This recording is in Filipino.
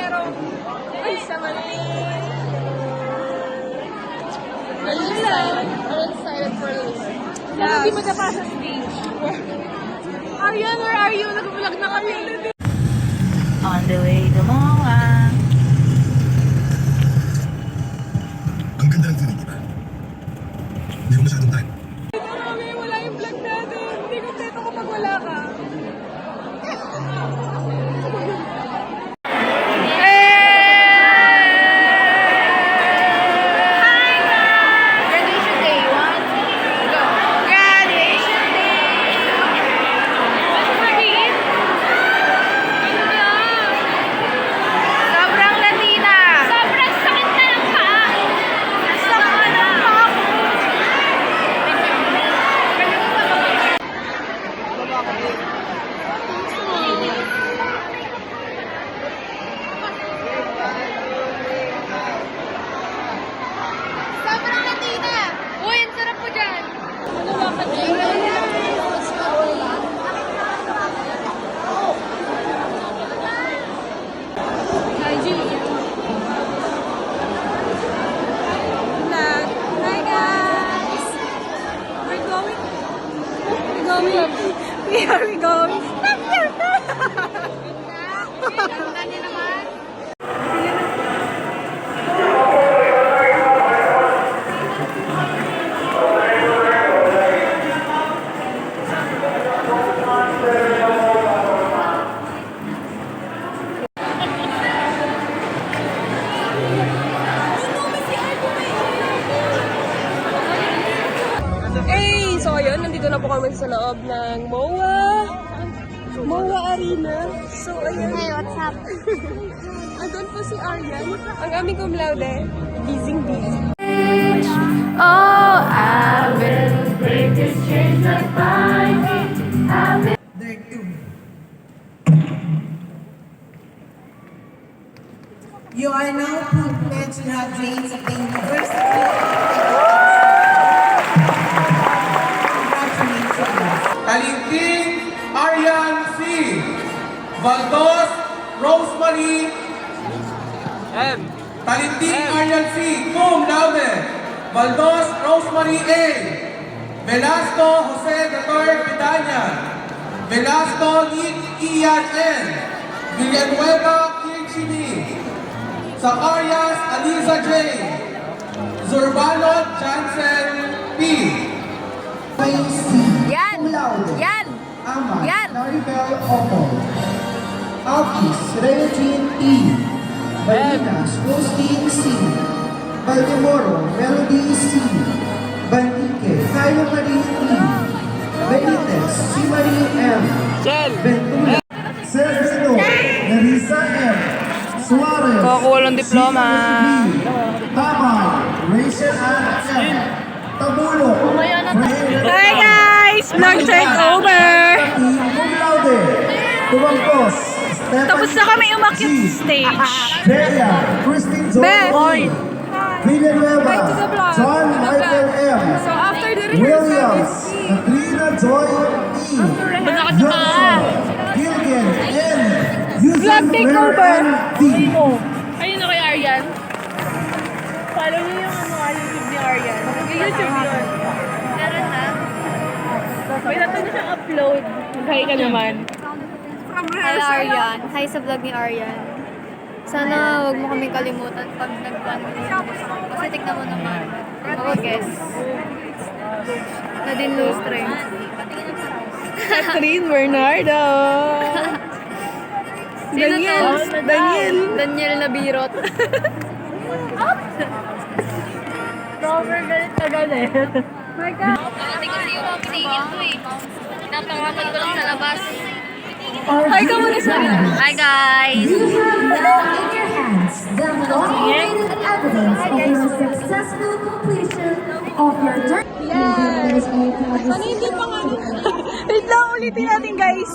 pero ay, sama na Ayun lang. I'm excited for this. Pero hindi mo na pa sa stage. Aryan, where are you? Nag-vlog na kami. On the way to Moa. Ang ganda ng feeling, diba? Hindi ko masyadong time. Marami, wala yung vlog natin. Hindi kompleto kapag wala ka. Here we go. Hey! So ayun, nandito na po kami sa loob ng MOA Arena. So ayun. Hey, what's up? Andun po si Aryan, ang aming cum laude. Busy. Oh, I will break this chains that bind me. You are now privileged graduates of the University. Congratulations. Talinting Aryan C. Valdos Rosemary M. Talinting Aryan C. Cum laude. Valdos Rosemary A. Velasco Jose III Vidania. Velasco Ian N. Villanueva Kirchini. Zacarias Aliza J. Zurbanot Jansen P. Yan! Yan! Ama Yan! Naribel Opo. Alkis Regine E. Balinas Christine C. Valdemoro Melody C. Bandique Caio Marie E. Benitez C. Marie M. Ventura Sergio Nerissa M. Suarez Kukuha ng diploma. Tamay Rachel Ann M. Tabulo Hi guys! Vlog check over! Cum laude Tumangkos Tapos na kami umakyat sa stage. Bea Christine Joy Villanueva Back to the vlog. John To the Michael vlog. M. So after the rehearsal, Williams Katrina Joy E. Johnson Gilgen N. Vlog takeover. D. ayun na kay Aryan. Follow niyo yung YouTube ni Aryan. Yung YouTube yun. Meron na. May natin na siyang upload. Mag-hi ka naman. Hi Aryan. Hi sa vlog ni Aryan. Sana wag mo kaming kalimutan pag nag-plan mo. Kasi tignan mo naman. Ako guess. Nadine Lustre. Catherine Bernardo. Sino to? Daniel Nabirot. Robert, galit na galit. My God. Hindi kasi yung mga pinigil ko eh. Pinapangapan ko lang sa labas. Hi ka muna sa Hi guys! You have now in your hands the long-awaited evidence of your successful completion of your journey. Yes! Ano hindi pa nga? Wait lang, ulitin natin guys.